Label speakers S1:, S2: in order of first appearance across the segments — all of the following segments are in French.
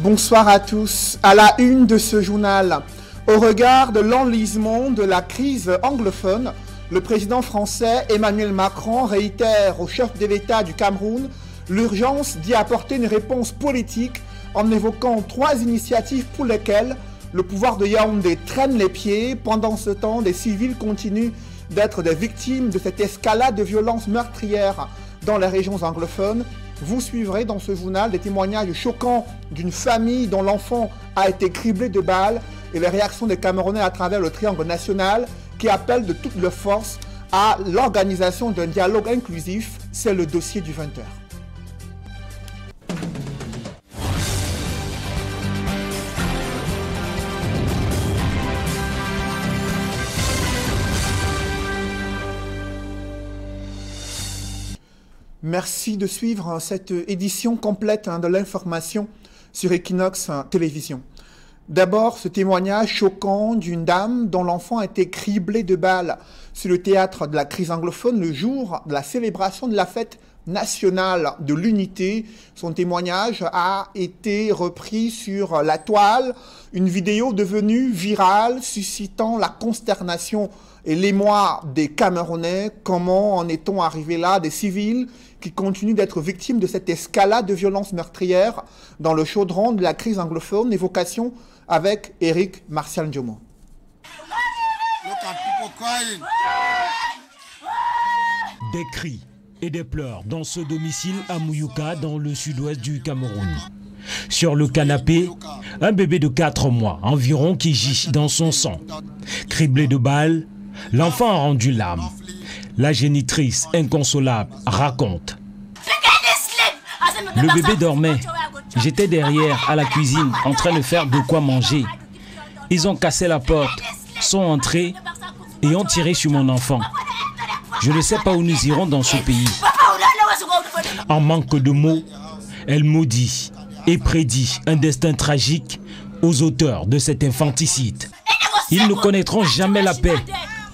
S1: Bonsoir à tous. À la une de ce journal, au regard de l'enlisement de la crise anglophone, le président français Emmanuel Macron réitère au chef de l'État du Cameroun l'urgence d'y apporter une réponse politique en évoquant 3 initiatives pour lesquelles le pouvoir de Yaoundé traîne les pieds. Pendant ce temps, des civils continuent d'être des victimes de cette escalade de violences meurtrières dans les régions anglophones. Vous suivrez dans ce journal des témoignages choquants d'une famille dont l'enfant a été criblé de balles et les réactions des Camerounais à travers le triangle national qui appellent de toutes leurs forces à l'organisation d'un dialogue inclusif. C'est le dossier du 20h. Merci de suivre cette édition complète de l'information sur Equinox Télévision. D'abord, ce témoignage choquant d'une dame dont l'enfant a été criblé de balles sur le théâtre de la crise anglophone le jour de la célébration de la fête nationale de l'unité. Son témoignage a été repris sur la toile, une vidéo devenue virale, suscitant la consternation et l'émoi des Camerounais. Comment en est-on arrivé là? Des civils qui continuent d'être victimes de cette escalade de violences meurtrières dans le chaudron de la crise anglophone. Évocation avec Eric Martial Ndiomo.
S2: Des cris et des pleurs dans ce domicile à Mouyouka, dans le sud-ouest du Cameroun. Sur le canapé, un bébé de 4 mois environ qui gît dans son sang. Criblé de balles, l'enfant a rendu l'âme. La génitrice inconsolable raconte. Le bébé dormait. J'étais derrière à la cuisine en train de faire de quoi manger. Ils ont cassé la porte, sont entrés et ont tiré sur mon enfant. Je ne sais pas où nous irons dans ce pays. En manque de mots, elle maudit et prédit un destin tragique aux auteurs de cet infanticide. Ils ne connaîtront jamais la paix,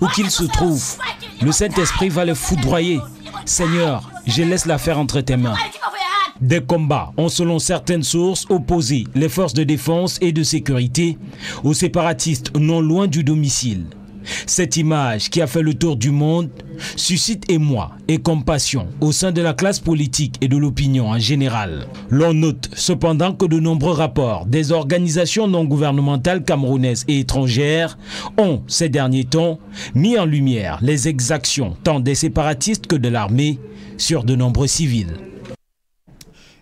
S2: où qu'ils se trouvent. Le Saint-Esprit va les foudroyer. Seigneur, je laisse l'affaire entre tes mains. Des combats ont, selon certaines sources, opposé les forces de défense et de sécurité aux séparatistes non loin du domicile. Cette image qui a fait le tour du monde suscite émoi et compassion au sein de la classe politique et de l'opinion en général. L'on note cependant que de nombreux rapports des organisations non gouvernementales camerounaises et étrangères ont, ces derniers temps, mis en lumière les exactions tant des séparatistes que de l'armée sur de nombreux civils.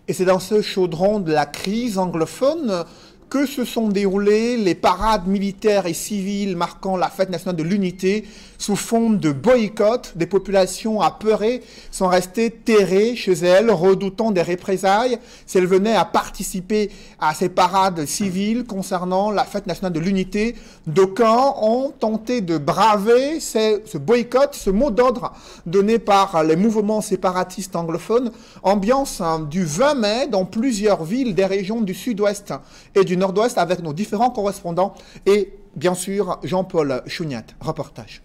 S1: Et c'est dans ce chaudron de la crise anglophone que se sont déroulées les parades militaires et civiles marquant la fête nationale de l'unité sous fond de boycott. Des populations apeurées sont restées terrées chez elles, redoutant des représailles si elles venaient à participer à ces parades civiles concernant la fête nationale de l'unité. D'aucuns ont tenté de braver ce boycott, ce mot d'ordre donné par les mouvements séparatistes anglophones. Ambiance du 20 mai dans plusieurs villes des régions du sud-ouest et du nord-ouest avec nos différents correspondants et bien sûr Jean-Paul Chouniat. Reportage.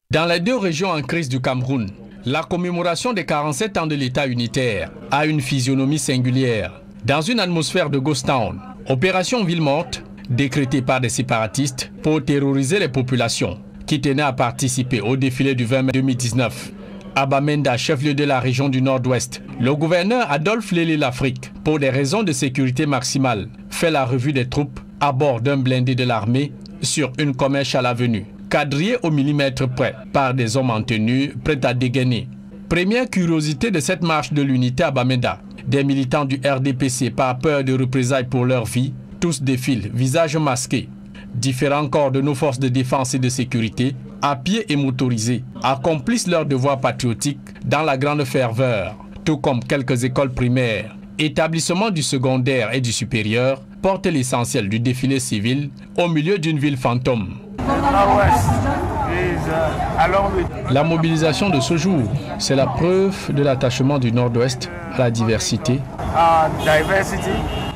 S3: Dans les 2 régions en crise du Cameroun, la commémoration des 47 ans de l'État unitaire a une physionomie singulière. Dans une atmosphère de Ghost Town, opération Ville Morte, décrétée par des séparatistes pour terroriser les populations qui tenaient à participer au défilé du 20 mai 2019. À Bamenda, chef-lieu de la région du Nord-Ouest, le gouverneur Adolphe Lélé-Lafrique, pour des raisons de sécurité maximale, fait la revue des troupes à bord d'un blindé de l'armée sur une comèche à l'avenue, quadrillé au millimètre près par des hommes en tenue prêts à dégainer. Première curiosité de cette marche de l'unité à Bamenda, des militants du RDPC par peur de représailles pour leur vie, tous défilent, visages masqués. Différents corps de nos forces de défense et de sécurité, à pied et motorisés, accomplissent leur devoir patriotique dans la grande ferveur, tout comme quelques écoles primaires, établissements du secondaire et du supérieur, portent l'essentiel du défilé civil au milieu d'une ville fantôme. La mobilisation de ce jour, c'est la preuve de l'attachement du Nord-Ouest à la diversité,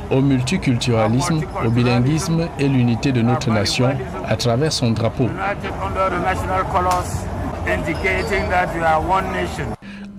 S3: au multiculturalisme, au bilinguisme et l'unité de notre nation à travers son drapeau.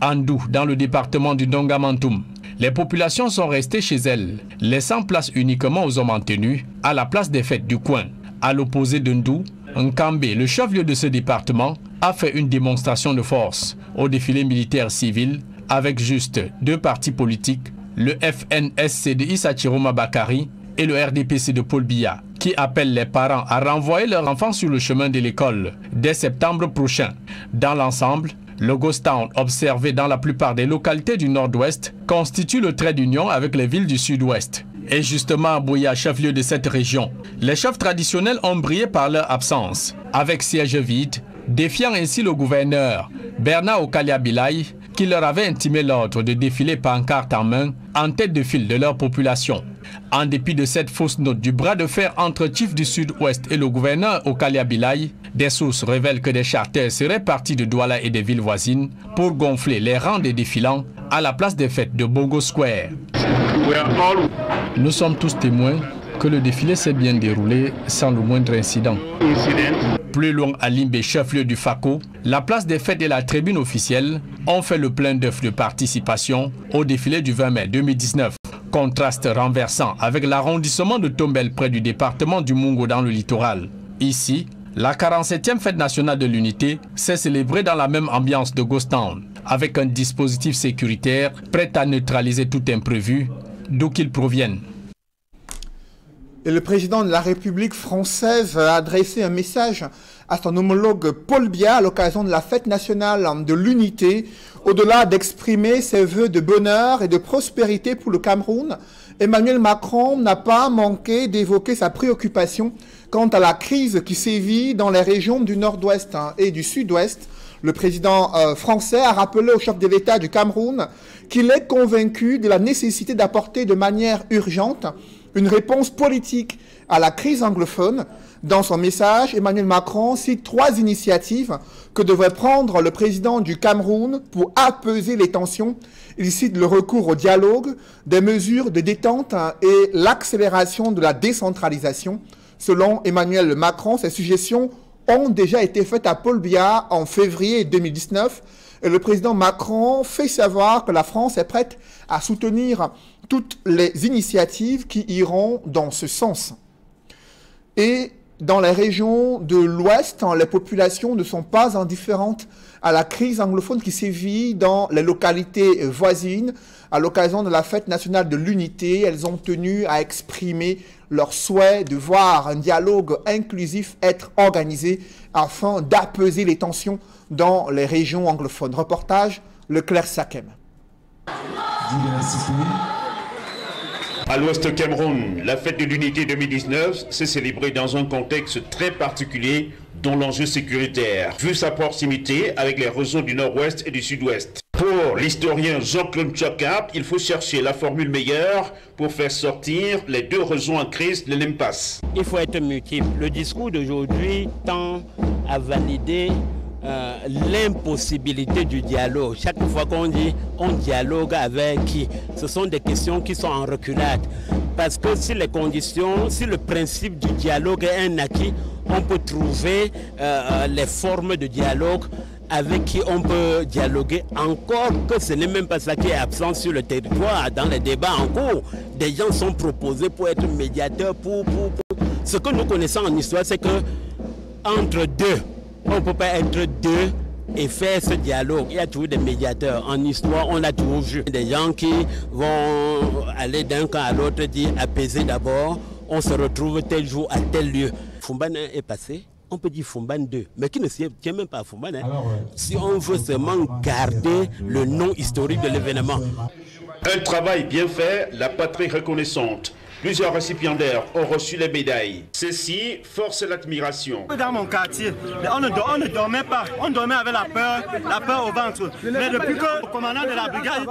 S3: Andou, dans le département du Ndongamantoum, les populations sont restées chez elles, laissant place uniquement aux hommes en tenue à la place des fêtes du coin. À l'opposé de Ndou, Nkambé, le chef-lieu de ce département, a fait une démonstration de force au défilé militaire civil avec juste 2 partis politiques, le FNSC de Issa Chiroma Bakari et le RDPC de Paul Biya, qui appellent les parents à renvoyer leurs enfants sur le chemin de l'école dès septembre prochain. Dans l'ensemble, le Ghost Town, observé dans la plupart des localités du nord-ouest, constitue le trait d'union avec les villes du sud-ouest. Et justement à Buea, chef-lieu de cette région, les chefs traditionnels ont brillé par leur absence, avec siège vide, défiant ainsi le gouverneur Bernard Okalia Bilay, qui leur avait intimé l'ordre de défiler pancarte en main en tête de file de leur population. En dépit de cette fausse note du bras de fer entre Chief du Sud-Ouest et le gouverneur Okalia Bilay, des sources révèlent que des charters seraient partis de Douala et des villes voisines pour gonfler les rangs des défilants à la place des fêtes de Bongo Square. Nous sommes tous témoins que le défilé s'est bien déroulé sans le moindre incident. Plus loin à Limbe, chef-lieu du Fako, la place des fêtes et la tribune officielle ont fait le plein d'œuf de participation au défilé du 20 mai 2019. Contraste renversant avec l'arrondissement de Tombel près du département du Mungo dans le littoral. Ici, la 47e fête nationale de l'unité s'est célébrée dans la même ambiance de Ghost Town, avec un dispositif sécuritaire prêt à neutraliser tout imprévu, d'où qu'il provienne.
S1: Et le président de la République française a adressé un message à son homologue Paul Biya à l'occasion de la fête nationale de l'unité. Au-delà d'exprimer ses vœux de bonheur et de prospérité pour le Cameroun, Emmanuel Macron n'a pas manqué d'évoquer sa préoccupation quant à la crise qui sévit dans les régions du nord-ouest et du sud-ouest. Le président français a rappelé au chef de l'État du Cameroun qu'il est convaincu de la nécessité d'apporter de manière urgente une réponse politique à la crise anglophone. Dans son message, Emmanuel Macron cite 3 initiatives que devrait prendre le président du Cameroun pour apaiser les tensions. Il cite le recours au dialogue, des mesures de détente et l'accélération de la décentralisation. Selon Emmanuel Macron, ces suggestions ont déjà été faites à Paul Biya en février 2019. Et le président Macron fait savoir que la France est prête à soutenir toutes les initiatives qui iront dans ce sens. Et dans les régions de l'Ouest, les populations ne sont pas indifférentes à la crise anglophone qui sévit dans les localités voisines. À l'occasion de la fête nationale de l'unité, elles ont tenu à exprimer leur souhait de voir un dialogue inclusif être organisé afin d'apaiser les tensions dans les régions anglophones. Reportage Leclerc Sakem.
S4: À l'Ouest Cameroun, la fête de l'unité 2019 s'est célébrée dans un contexte très particulier dont l'enjeu sécuritaire, vu sa proximité avec les régions du nord-ouest et du sud-ouest. Pour l'historien Jean-Claude Tchokap, il faut chercher la formule meilleure pour faire sortir les 2 régions en crise de l'impasse.
S5: Il faut être multiple. Le discours d'aujourd'hui tend à valider l'impossibilité du dialogue. Chaque fois qu'on dit on dialogue avec qui, ce sont des questions qui sont en reculade. Parce que si les conditions, si le principe du dialogue est un acquis, on peut trouver les formes de dialogue avec qui on peut dialoguer, encore que ce n'est même pas ça qui est absent sur le territoire. Dans les débats en cours, des gens sont proposés pour être médiateurs. Ce que nous connaissons en histoire, c'est que entre deux, on ne peut pas être 2 et faire ce dialogue. Il y a toujours des médiateurs. En histoire, on a toujours vu des gens qui vont aller d'un camp à l'autre, dire apaiser d'abord, on se retrouve tel jour à tel lieu. Fumban 1 est passé, on peut dire Fumban 2, mais qui ne tient même pas à Fumban. Si on veut seulement garder le nom historique de l'événement.
S4: Un travail bien fait, la patrie reconnaissante. Plusieurs récipiendaires ont reçu les médailles. Ceci force l'admiration.
S6: Dans mon quartier, on ne dormait pas. On dormait avec la peur au ventre. Mais depuis que le commandant de la brigade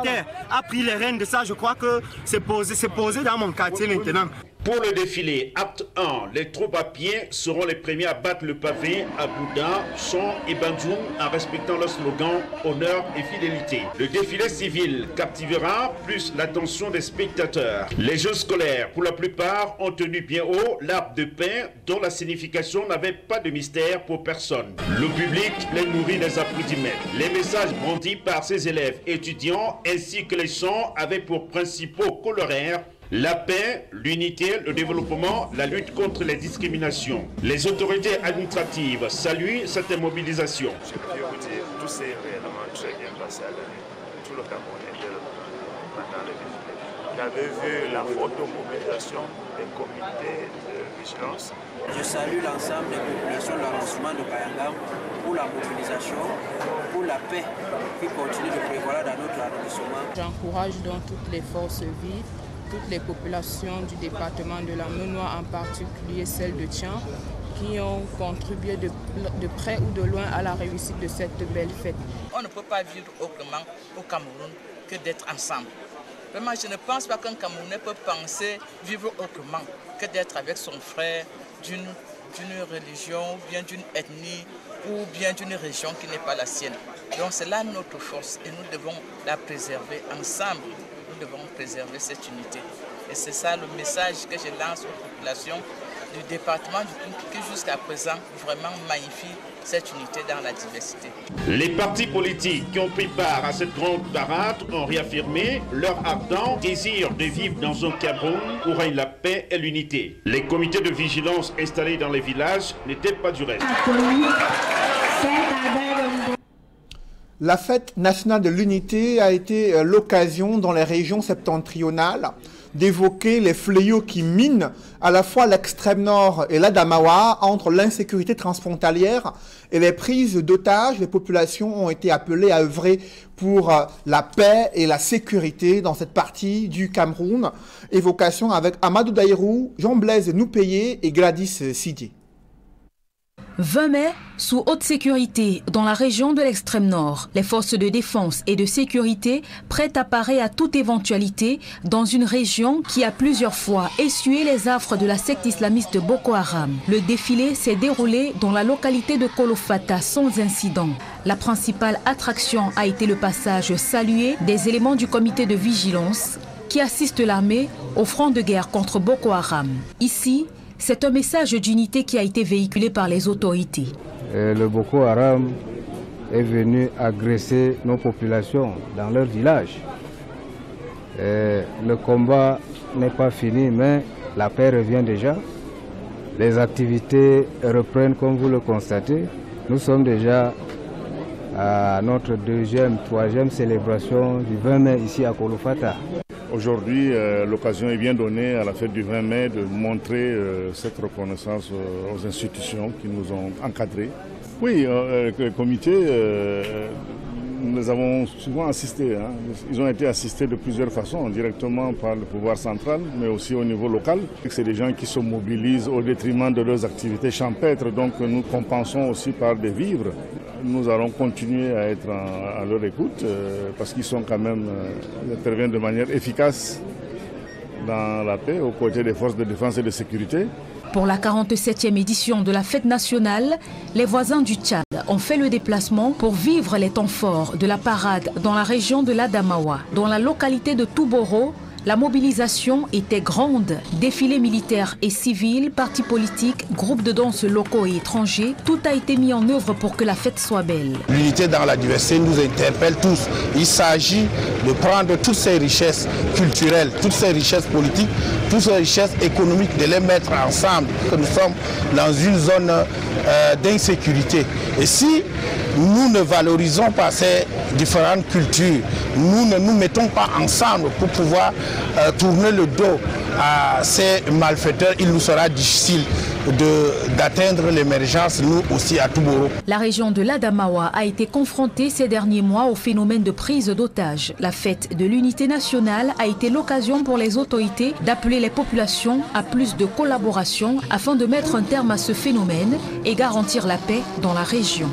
S6: a pris les rênes de ça, je crois que c'est posé dans mon quartier maintenant.
S4: Pour le défilé, acte 1, les troupes à pied seront les premiers à battre le pavé à Bouddha, Chant et Bandjoun en respectant le slogan « Honneur et fidélité ». Le défilé civil captivera plus l'attention des spectateurs. Les jeux scolaires, pour la plupart, ont tenu bien haut l'arbre de pain dont la signification n'avait pas de mystère pour personne. Le public les nourrit des applaudissements. Les messages brandis par ces élèves étudiants ainsi que les chants avaient pour principaux coloraires la paix, l'unité, le développement, la lutte contre les discriminations. Les autorités administratives saluent cette mobilisation.
S7: Je peux vous dire, tout s'est réellement très bien passé à l'année. Tout le Cameroun était pendant le défilé. J'avais vu la photomobilisation des comités de vigilance.
S8: Je salue l'ensemble des populations de l'arrondissement de Kayangam pour la mobilisation, pour la paix qui continue de prévaloir dans notre arrondissement.
S9: J'encourage donc toutes les forces vives, toutes les populations du département de la Menoie, en particulier celles de Tian, qui ont contribué de près ou de loin à la réussite de cette belle fête.
S10: On ne peut pas vivre autrement au Cameroun que d'être ensemble. Vraiment, je ne pense pas qu'un Camerounais peut penser vivre autrement que d'être avec son frère d'une religion, ou bien d'une ethnie, ou bien d'une région qui n'est pas la sienne. Donc c'est là notre force et nous devons la préserver ensemble. Nous devons préserver cette unité. Et c'est ça le message que je lance aux populations du département du King qui jusqu'à présent vraiment magnifie cette unité dans la diversité.
S4: Les partis politiques qui ont pris part à cette grande parade ont réaffirmé leur ardent désir de vivre dans un Cameroun où règne la paix et l'unité. Les comités de vigilance installés dans les villages n'étaient pas du reste.
S1: La fête nationale de l'unité a été l'occasion dans les régions septentrionales d'évoquer les fléaux qui minent à la fois l'extrême nord et l'Adamawa entre l'insécurité transfrontalière et les prises d'otages. Les populations ont été appelées à œuvrer pour la paix et la sécurité dans cette partie du Cameroun. Évocation avec Amadou Daïrou, Jean-Blaise Noupayé et Gladys Sidier.
S11: 20 mai, sous haute sécurité, dans la région de l'extrême nord, les forces de défense et de sécurité prêtes à parer à toute éventualité dans une région qui a plusieurs fois essuyé les affres de la secte islamiste Boko Haram. Le défilé s'est déroulé dans la localité de Kolofata sans incident. La principale attraction a été le passage salué des éléments du comité de vigilance qui assistent l'armée au front de guerre contre Boko Haram. Ici, c'est un message d'unité qui a été véhiculé par les autorités.
S12: Le Boko Haram est venu agresser nos populations dans leur village. Le combat n'est pas fini, mais la paix revient déjà. Les activités reprennent comme vous le constatez. Nous sommes déjà à notre troisième célébration du 20 mai ici à Kolofata.
S13: Aujourd'hui, l'occasion est bien donnée à la fête du 20 mai de montrer cette reconnaissance aux institutions qui nous ont encadrés. Oui, le comité, nous avons souvent assisté. Ils ont été assistés de plusieurs façons, directement par le pouvoir central, mais aussi au niveau local. C'est des gens qui se mobilisent au détriment de leurs activités champêtres, donc nous compensons aussi par des vivres. Nous allons continuer à être à leur écoute parce qu'ils sont quand même, ils interviennent de manière efficace dans la paix aux côtés des forces de défense et de sécurité.
S11: Pour la 47e édition de la fête nationale, les voisins du Tchad ont fait le déplacement pour vivre les temps forts de la parade dans la région de l'Adamawa. Dans la localité de Touboro, la mobilisation était grande. Défilés militaires et civils, partis politiques, groupes de danse locaux et étrangers, tout a été mis en œuvre pour que la fête soit belle.
S14: L'unité dans la diversité nous interpelle tous. Il s'agit de prendre toutes ces richesses culturelles, toutes ces richesses politiques, toutes ces richesses économiques, de les mettre ensemble. Nous sommes dans une zone d'insécurité. Et si nous ne valorisons pas ces différentes cultures, nous ne nous mettons pas ensemble pour pouvoir tourner le dos à ces malfaiteurs, il nous sera difficile d'atteindre l'émergence, nous aussi à Touboro.
S11: La région de l'Adamawa a été confrontée ces derniers mois au phénomène de prise d'otages. La fête de l'unité nationale a été l'occasion pour les autorités d'appeler les populations à plus de collaboration afin de mettre un terme à ce phénomène et garantir la paix dans la région.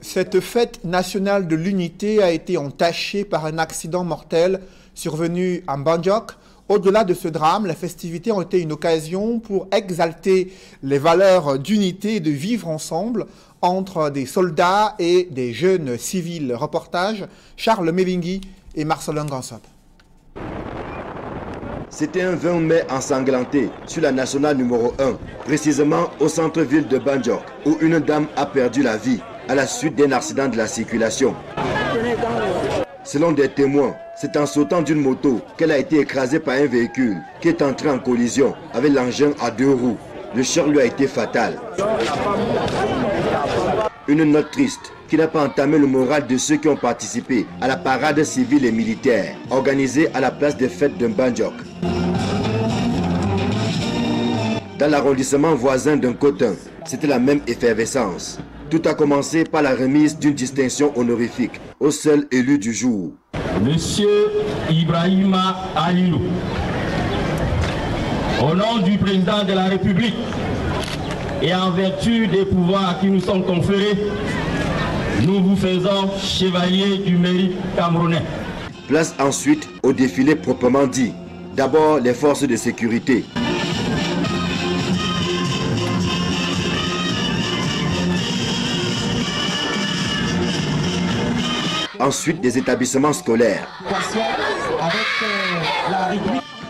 S1: Cette fête nationale de l'unité a été entachée par un accident mortel survenu à Mbandjok, Au-delà de ce drame, les festivités ont été une occasion pour exalter les valeurs d'unité et de vivre ensemble entre des soldats et des jeunes civils. Reportage Charles Mélingui et Marcelin Gansop.
S15: C'était un 20 mai ensanglanté sur la nationale numéro 1, précisément au centre-ville de Banjok, où une dame a perdu la vie à la suite d'un accident de la circulation. Selon des témoins, c'est en sautant d'une moto qu'elle a été écrasée par un véhicule qui est entré en collision avec l'engin à 2 roues. Le choc lui a été fatal. Une note triste qui n'a pas entamé le moral de ceux qui ont participé à la parade civile et militaire organisée à la place des fêtes de Banjok. Dans l'arrondissement voisin d'un Cotin, c'était la même effervescence. Tout a commencé par la remise d'une distinction honorifique au seul élu du jour.
S16: Monsieur Ibrahima Alilou, au nom du président de la République et en vertu des pouvoirs qui nous sont conférés, nous vous faisons chevalier du mérite camerounais.
S15: Place ensuite au défilé proprement dit. D'abord les forces de sécurité. Ensuite des établissements scolaires.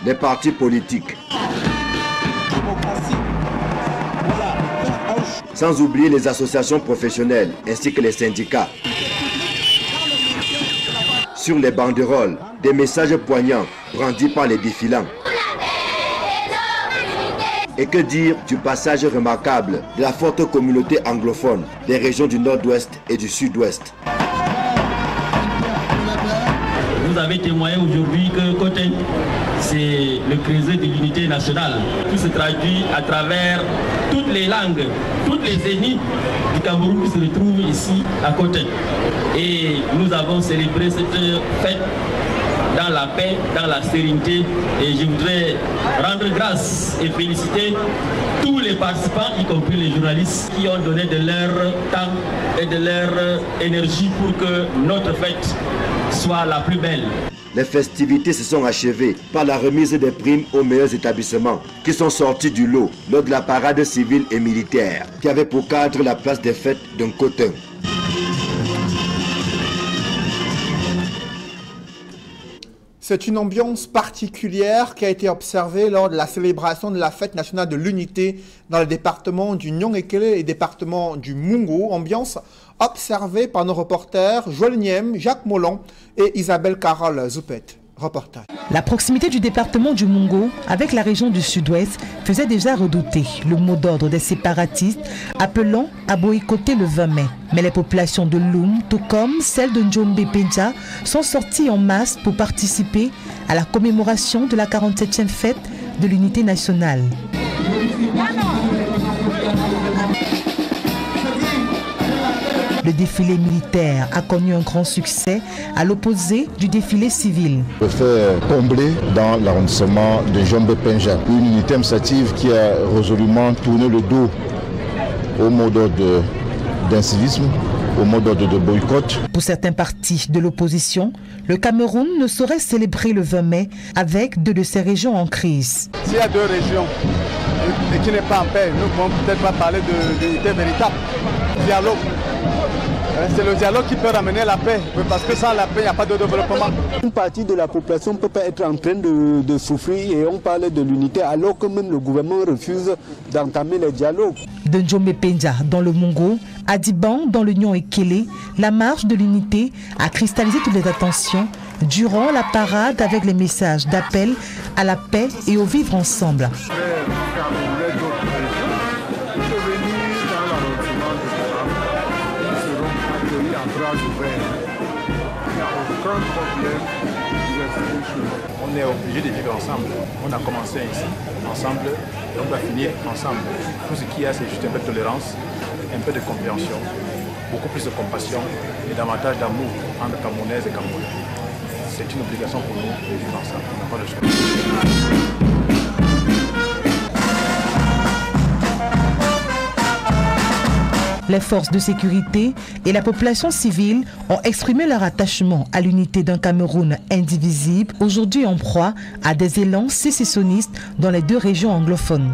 S15: Les partis politiques. Sans oublier les associations professionnelles ainsi que les syndicats. Sur les banderoles, des messages poignants brandis par les défilants. Et que dire du passage remarquable de la forte communauté anglophone des régions du nord-ouest et du sud-ouest.
S16: Vous avez témoigné aujourd'hui que Cotin, c'est le creuset de l'unité nationale. Tout se traduit à travers toutes les langues, toutes les ethnies du Cameroun qui se retrouvent ici à Cotin. Et nous avons célébré cette fête dans la paix, dans la sérénité. Et je voudrais rendre grâce et féliciter tous les participants, y compris les journalistes, qui ont donné de leur temps et de leur énergie pour que notre fête soit la plus belle.
S15: Les festivités se sont achevées par la remise des primes aux meilleurs établissements qui sont sortis du lot lors de la parade civile et militaire qui avait pour cadre la place des fêtes d'un Cotin.
S1: C'est une ambiance particulière qui a été observée lors de la célébration de la fête nationale de l'unité dans le département du Nyong-Ekele et département du Mungo. Ambiance observée par nos reporters Joël Niem, Jacques Molon et Isabelle Carole Zoupet. Reportage.
S17: La proximité du département du Mungo avec la région du sud-ouest faisait déjà redouter le mot d'ordre des séparatistes appelant à boycotter le 20 mai. Mais les populations de Loum, tout comme celles de Njombe Penja, sont sorties en masse pour participer à la commémoration de la 47e fête de l'unité nationale. Le défilé militaire a connu un grand succès à l'opposé du défilé civil.
S18: Je fais combler dans l'arrondissement de Njombe Penja une unité administrative qui a résolument tourné le dos au mot d'ordre d'incivisme, au mot d'ordre de boycott.
S17: Pour certains partis de l'opposition, le Cameroun ne saurait célébrer le 20 mai avec deux de ses régions en crise.
S19: S'il y a deux régions et qui n'est pas en paix, nous ne pouvons peut-être pas parler d'unité véritable. Dialogue. C'est le dialogue qui peut ramener la paix, parce que sans la paix, il n'y a pas de développement.
S20: Une partie de la population ne peut pas être en train de souffrir et on parle de l'unité alors que même le gouvernement refuse d'entamer les dialogues.
S17: De Njombe Penja dans le Mungo, à Diban dans le Nyong-Ekele, la marche de l'unité a cristallisé toutes les attentions durant la parade avec les messages d'appel à la paix et au vivre ensemble.
S21: On est obligé de vivre ensemble. On a commencé ici, ensemble, et on va finir ensemble. Tout ce qu'il y a, c'est juste un peu de tolérance, un peu de compréhension, beaucoup plus de compassion et davantage d'amour entre Camerounaises et Camerounais. C'est une obligation pour nous de vivre ensemble. On n'a pas le choix.
S17: Les forces de sécurité et la population civile ont exprimé leur attachement à l'unité d'un Cameroun indivisible, aujourd'hui en proie à des élans sécessionnistes dans les deux régions anglophones.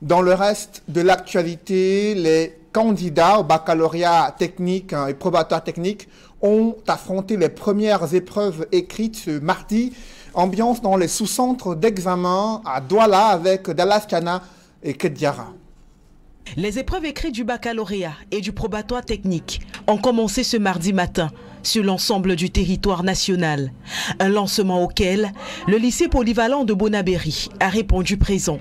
S1: Dans le reste de l'actualité, les candidats au baccalauréat technique et probatoire technique ont affronté les premières épreuves écrites ce mardi. Ambiance dans les sous-centres d'examen à Douala avec Dallas Tiana et Kediara.
S17: Les épreuves écrites du baccalauréat et du probatoire technique ont commencé ce mardi matin sur l'ensemble du territoire national. Un lancement auquel le lycée polyvalent de Bonabéry a répondu présent.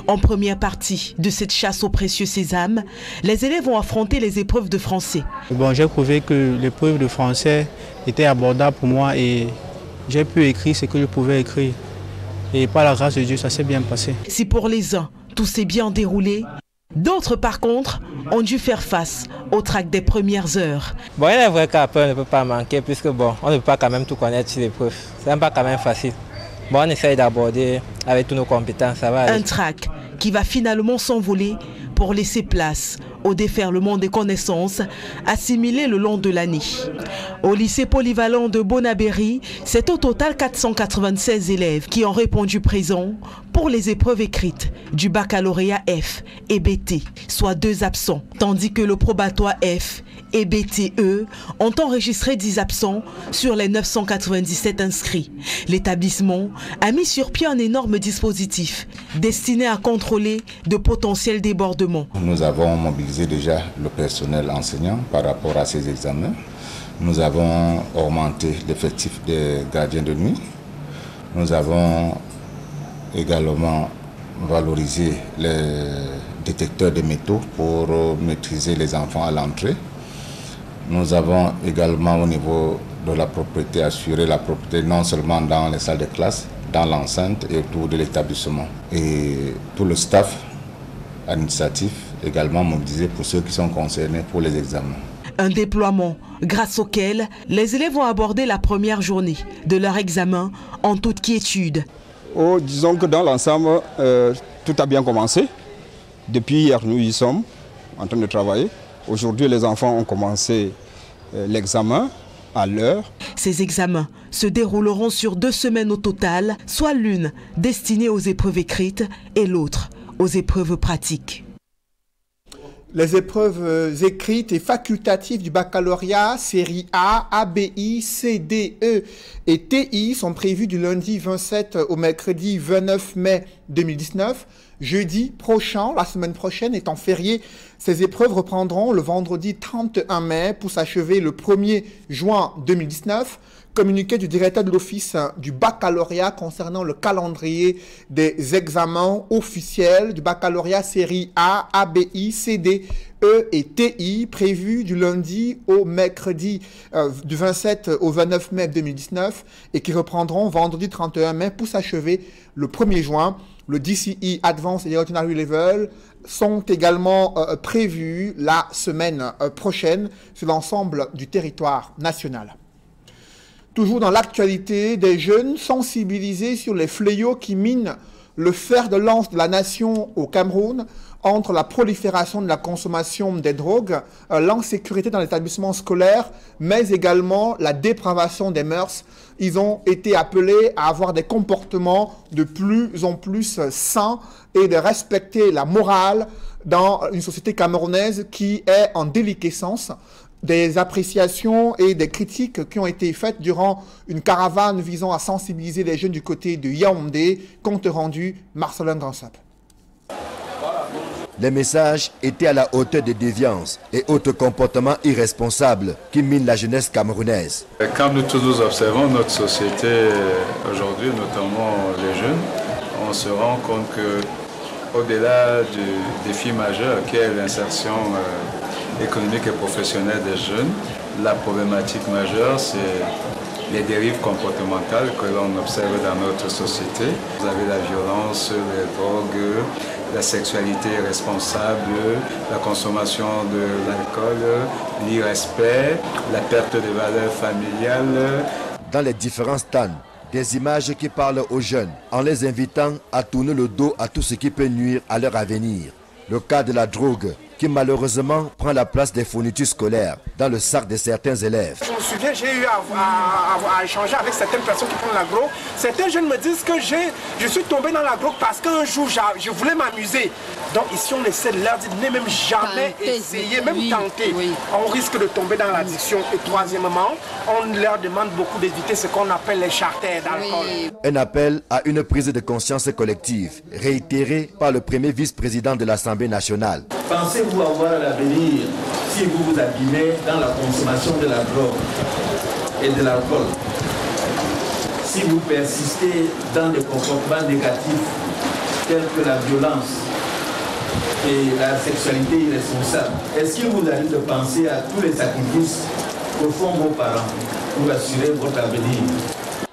S17: En première partie de cette chasse aux précieux sésames, les élèves ont affronté les épreuves de français.
S2: Bon, j'ai trouvé que l'épreuve de français était abordable pour moi et j'ai pu écrire ce que je pouvais écrire. Et par la grâce de Dieu, ça s'est bien passé.
S17: Si pour les uns, tout s'est bien déroulé, d'autres, par contre, ont dû faire face au trac des premières heures.
S22: Bon, il est vrai qu'après, on ne peut pas manquer, puisque bon, on ne peut pas quand même tout connaître sur l'épreuve. C'est pas quand même facile. Bon, on essaye d'aborder avec toutes nos compétences, ça va aller.
S17: Un trac qui va finalement s'envoler pour laisser place au déferlement des connaissances assimilées le long de l'année. Au lycée polyvalent de Bonabéry, c'est au total 496 élèves qui ont répondu présent pour les épreuves écrites du baccalauréat F et BT, soit 2 absents, tandis que le probatoire F et BTE ont enregistré 10 absents sur les 997 inscrits. L'établissement a mis sur pied un énorme dispositif destiné à contrôler de potentiels débordements.
S23: Nous avons mobilisé déjà le personnel enseignant par rapport à ces examens. Nous avons augmenté l'effectif des gardiens de nuit. Nous avons également valorisé les détecteurs de métaux pour maîtriser les enfants à l'entrée. Nous avons également au niveau de la propreté assuré la propreté non seulement dans les salles de classe, dans l'enceinte et autour de l'établissement. Et tout le staff administratif également mobilisé pour ceux qui sont concernés pour les examens.
S17: Un déploiement grâce auquel les élèves ont abordé la première journée de leur examen en toute quiétude.
S24: Oh, disons que dans l'ensemble, tout a bien commencé. Depuis hier, nous y sommes en train de travailler. Aujourd'hui, les enfants ont commencé l'examen à l'heure.
S17: Ces examens se dérouleront sur 2 semaines au total, soit l'une destinée aux épreuves écrites et l'autre aux épreuves pratiques.
S1: Les épreuves écrites et facultatives du baccalauréat, série A, ABI, CDE et TI sont prévues du lundi 27 au mercredi 29 mai 2019. Jeudi prochain, la semaine prochaine étant férié, ces épreuves reprendront le vendredi 31 mai pour s'achever le 1er juin 2019. Communiqué du directeur de l'office du baccalauréat concernant le calendrier des examens officiels du baccalauréat série A, ABI, CDE et TI prévus du lundi au mercredi du 27 au 29 mai 2019 et qui reprendront vendredi 31 mai pour s'achever le 1er juin. Le DCE Advanced et Ordinary Level sont également prévus la semaine prochaine sur l'ensemble du territoire national. Toujours dans l'actualité, des jeunes sensibilisés sur les fléaux qui minent le fer de lance de la nation au Cameroun entre la prolifération de la consommation des drogues, l'insécurité dans l'établissement scolaire, mais également la dépravation des mœurs. Ils ont été appelés à avoir des comportements de plus en plus sains et de respecter la morale dans une société camerounaise qui est en déliquescence. Des appréciations et des critiques qui ont été faites durant une caravane visant à sensibiliser les jeunes du côté de Yaoundé, compte rendu Marcelin Gansap.
S15: Les messages étaient à la hauteur des déviances et autres comportements irresponsables qui minent la jeunesse camerounaise.
S25: Quand nous tous nous observons notre société aujourd'hui, notamment les jeunes, on se rend compte qu'au-delà du défi majeur qui est l'insertion économique et professionnelle des jeunes, la problématique majeure, c'est les dérives comportementales que l'on observe dans notre société. Vous avez la violence, les drogues, la sexualité irresponsable, la consommation de l'alcool, l'irrespect, la perte de valeurs familiales.
S15: Dans les différents stands, des images qui parlent aux jeunes en les invitant à tourner le dos à tout ce qui peut nuire à leur avenir. Le cas de la drogue qui malheureusement prend la place des fournitures scolaires dans le sac de certains élèves.
S3: Je me souviens, j'ai eu à échanger avec certaines personnes qui prennent l'agro. Certains jeunes me disent que je suis tombé dans l'agro parce qu'un jour je voulais m'amuser. Donc ici on essaie de leur dire, ne même jamais essayer, même tenter. On risque de tomber dans l'addiction. Et troisièmement, on leur demande beaucoup d'éviter ce qu'on appelle les charters d'alcool.
S15: Un appel à une prise de conscience collective, réitéré par le premier vice-président de l'Assemblée nationale.
S5: Pensez-vous avoir l'avenir si vous vous abîmez dans la consommation de la drogue et de l'alcool? Si vous persistez dans des comportements négatifs tels que la violence et la sexualité irresponsable, est-ce qu'il vous arrive de penser à tous les sacrifices que font vos parents pour assurer votre avenir?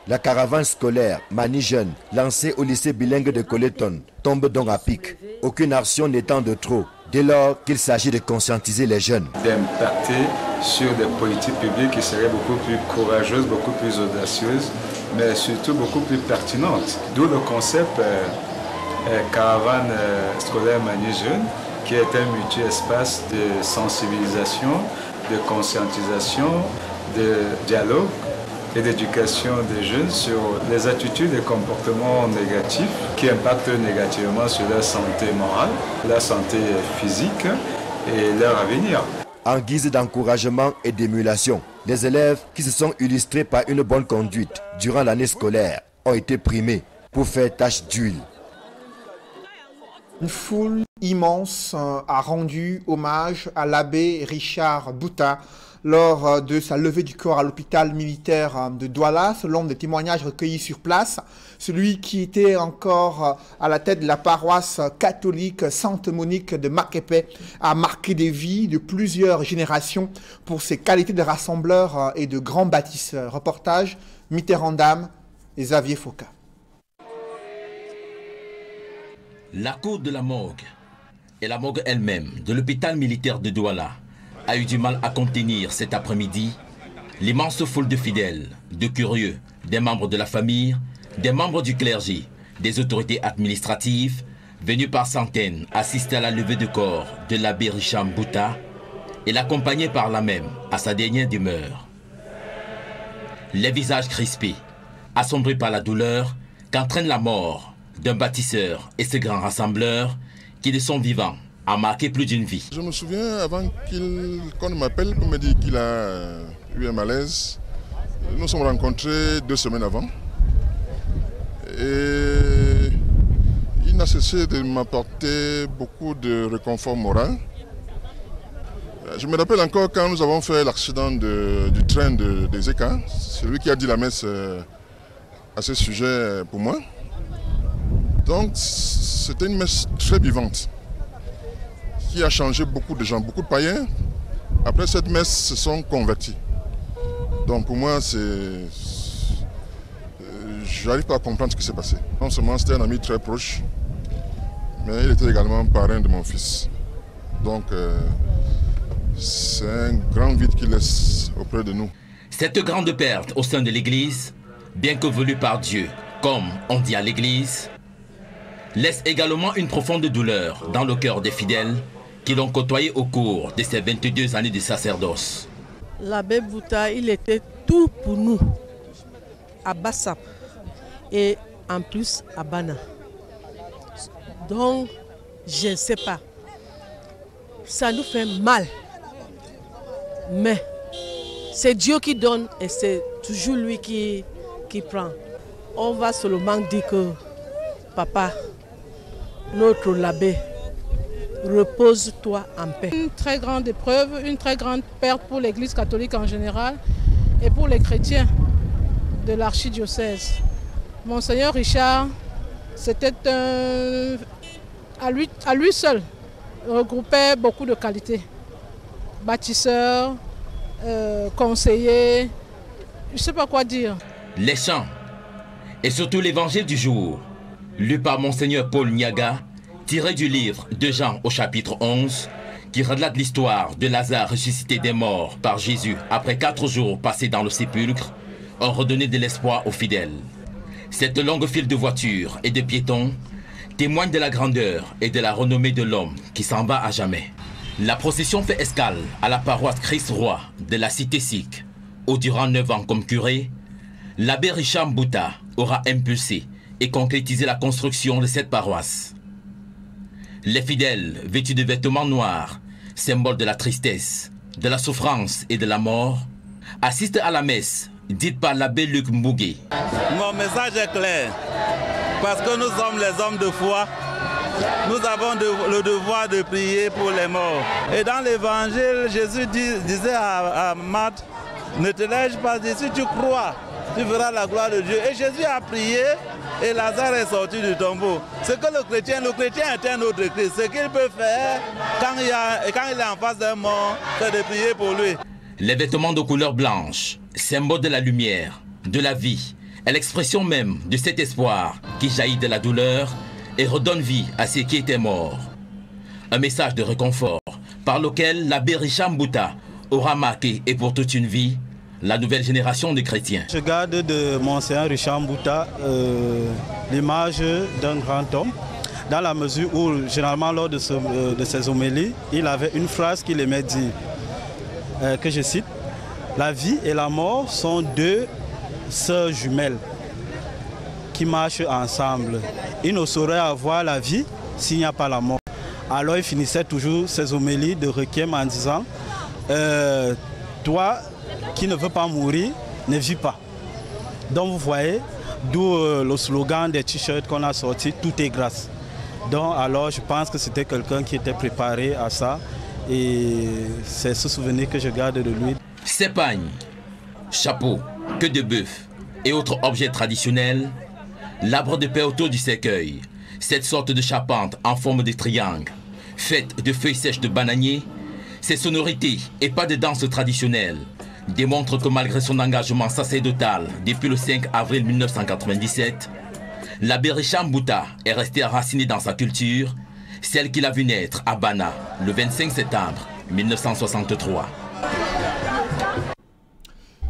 S15: La caravane scolaire Mani Jeune, lancée au lycée bilingue de Coleton, tombe donc à pic. Aucune action n'étant de trop, dès lors qu'il s'agit de conscientiser les jeunes.
S25: D'impacter sur des politiques publiques qui seraient beaucoup plus courageuses, beaucoup plus audacieuses, mais surtout beaucoup plus pertinentes. D'où le concept caravane scolaire Mani Jeune, qui est un multi-espace de sensibilisation, de conscientisation, de dialogue et d'éducation des jeunes sur les attitudes et comportements négatifs qui impactent négativement sur leur santé morale, leur santé physique et leur avenir.
S15: En guise d'encouragement et d'émulation, les élèves qui se sont illustrés par une bonne conduite durant l'année scolaire ont été primés pour faire tâche d'huile.
S1: Une foule immense a rendu hommage à l'abbé Richard Bouta lors de sa levée du corps à l'hôpital militaire de Douala. Selon des témoignages recueillis sur place, celui qui était encore à la tête de la paroisse catholique Sainte-Monique de Makepe a marqué des vies de plusieurs générations pour ses qualités de rassembleur et de grand bâtisseur. Reportage Mitterrand d'âme et Xavier Foucault.
S6: La cour de la morgue et la morgue elle-même de l'hôpital militaire de Douala a eu du mal à contenir cet après-midi l'immense foule de fidèles, de curieux, des membres de la famille, des membres du clergé, des autorités administratives, venus par centaines assister à la levée de corps de l'abbé Richard Bouta et l'accompagner par là même à sa dernière demeure. Les visages crispés, assombris par la douleur qu'entraîne la mort d'un bâtisseur et ce grand rassembleur qui, de son vivant, a marqué plus d'une vie.
S7: Je me souviens, avant qu'on m'appelle pour me dire qu'il a eu un malaise, nous nous sommes rencontrés 2 semaines avant. Et il n'a cessé de m'apporter beaucoup de réconfort moral. Je me rappelle encore quand nous avons fait l'accident du train des ECA, c'est lui qui a dit la messe à ce sujet pour moi. Donc c'était une messe très vivante qui a changé beaucoup de gens, beaucoup de païens. Après cette messe se sont convertis. Donc pour moi, je n'arrive pas à comprendre ce qui s'est passé. Non seulement c'était un ami très proche, mais il était également parrain de mon fils. Donc c'est un grand vide qu'il laisse auprès de nous.
S6: Cette grande perte au sein de l'Église, bien que voulue par Dieu, comme on dit à l'Église, laisse également une profonde douleur dans le cœur des fidèles qui l'ont côtoyé au cours de ces 22 années de sacerdoce.
S8: L'abbé Bouta, il était tout pour nous, à Bassap et en plus à Bana. Donc, je ne sais pas, ça nous fait mal, mais c'est Dieu qui donne et c'est toujours lui qui prend. On va seulement dire que papa, notre l'abbé, repose-toi en paix.
S9: Une très grande épreuve, une très grande perte pour l'Église catholique en général et pour les chrétiens de l'archidiocèse. Monseigneur Richard, c'était à lui seul, regroupait beaucoup de qualités. Bâtisseur, conseiller, je ne sais pas quoi dire.
S6: Les chants et surtout l'évangile du jour, lu par Monseigneur Paul Niaga, tiré du livre de Jean au chapitre 11, qui relate l'histoire de Lazare ressuscité des morts par Jésus après 4 jours passés dans le sépulcre, ont redonné de l'espoir aux fidèles. Cette longue file de voitures et de piétons témoigne de la grandeur et de la renommée de l'homme qui s'en va à jamais. La procession fait escale à la paroisse Christ-Roi de la cité sikh, où durant 9 ans comme curé, l'abbé Richard Mbouta aura impulsé et concrétisé la construction de cette paroisse. Les fidèles, vêtus de vêtements noirs, symbole de la tristesse, de la souffrance et de la mort, assistent à la messe dite par l'abbé Luc Mbougué.
S4: Mon message est clair, parce que nous sommes les hommes de foi. Nous avons le devoir de prier pour les morts. Et dans l'évangile, Jésus disait à Marthe, ne te lève pas, si tu crois, tu verras la gloire de Dieu. Et Jésus a prié et Lazare est sorti du tombeau. Ce que le chrétien est un autre Christ. Ce qu'il peut faire quand il est en face d'un mort, c'est de prier pour lui.
S6: Les vêtements de couleur blanche, symbole de la lumière, de la vie, est l'expression même de cet espoir qui jaillit de la douleur et redonne vie à ceux qui étaient morts. Un message de réconfort par lequel l'abbé Richard Mbouta aura marqué et pour toute une vie la nouvelle génération de chrétiens.
S10: Je garde de Monseigneur Richard Mbouta l'image d'un grand homme, dans la mesure où généralement lors de ses homélies, il avait une phrase qu'il aimait dire, que je cite, « La vie et la mort sont deux sœurs jumelles qui marchent ensemble. Il ne saurait avoir la vie s'il n'y a pas la mort. » Alors il finissait toujours ses homélies de requiem en disant toi qui ne veux pas mourir, ne vis pas. Donc vous voyez, d'où le slogan des t-shirts qu'on a sorti, tout est grâce. Donc alors je pense que c'était quelqu'un qui était préparé à ça et c'est ce souvenir que je garde de lui.
S6: Cépagnes, chapeaux, queue de bœuf et autres objets traditionnels, l'arbre de paix autour du cercueil, cette sorte de charpente en forme de triangle, faite de feuilles sèches de bananier, ces sonorités et pas de danse traditionnelle démontrent que malgré son engagement sacerdotal depuis le 5 avril 1997, l'abbé Richard Mbouta est resté enraciné dans sa culture, celle qu'il a vu naître à Bana le 25 septembre 1963.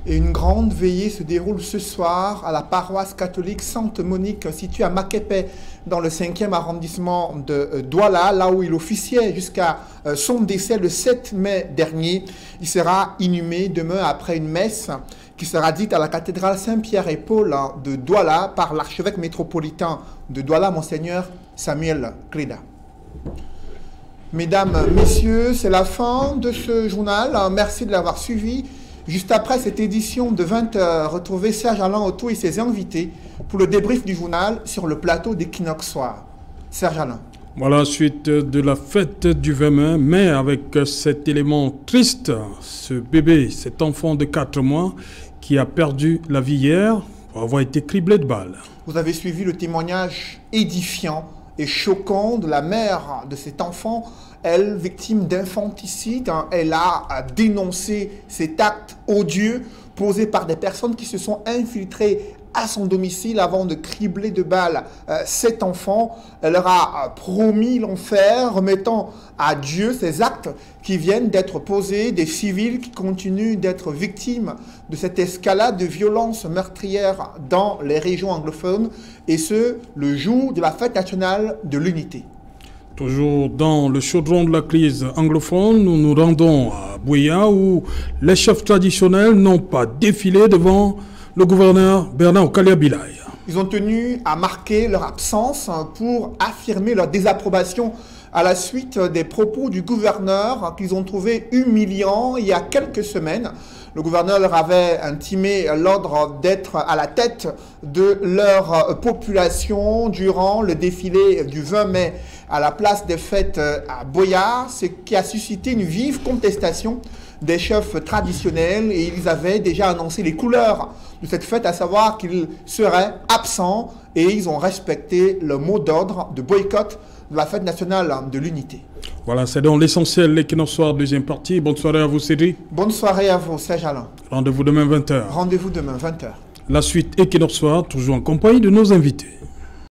S1: Et une grande veillée se déroule ce soir à la paroisse catholique Sainte-Monique située à Makepe dans le 5e arrondissement de Douala, là où il officiait jusqu'à son décès le 7 mai dernier. Il sera inhumé demain après une messe qui sera dite à la cathédrale Saint-Pierre et Paul de Douala par l'archevêque métropolitain de Douala, Monseigneur Samuel Kreda. Mesdames, Messieurs, c'est la fin de ce journal. Merci de l'avoir suivi. Juste après cette édition de 20h, retrouvez Serge Alain Otto et ses invités pour le débrief du journal sur le plateau d'Equinox Soir. Serge Alain.
S12: Voilà, suite de la fête du 20 mai, avec cet élément triste, ce bébé, cet enfant de 4 mois qui a perdu la vie hier pour avoir été criblé de balles. Vous avez suivi le témoignage édifiant et choquant de la mère de cet enfant. Elle, victime d'infanticide, elle a dénoncé cet acte odieux posé par des personnes qui se sont infiltrées à son domicile avant de cribler de balles cet enfant. Elle leur a promis l'enfer, remettant à Dieu ces actes qui viennent d'être posés, des civils qui continuent d'être victimes de cette escalade de violences meurtrières dans les régions anglophones, et ce, le jour de la fête nationale de l'unité. Toujours dans le chaudron de la crise anglophone, nous nous rendons à Buea où les chefs traditionnels n'ont pas défilé devant le gouverneur Bernard Okalia-Bilay. Ils ont tenu à marquer leur absence pour affirmer leur désapprobation à la suite des propos du gouverneur qu'ils ont trouvé humiliants il y a quelques semaines. Le gouverneur leur avait intimé l'ordre d'être à la tête de leur population durant le défilé du 20 mai à la place des fêtes à Boyard, ce qui a suscité une vive contestation des chefs traditionnels, et ils avaient déjà annoncé les couleurs de cette fête, à savoir qu'ils seraient absents, et ils ont respecté le mot d'ordre de boycott de la fête nationale de l'unité. Voilà, c'est donc l'essentiel, l'Equinox Soir, deuxième partie. Bonne soirée à vous, Cédric. Bonne soirée à vous, Serge Alain. Rendez-vous demain 20h. Rendez-vous demain 20h. La suite Equinox Soir, toujours en compagnie de nos invités.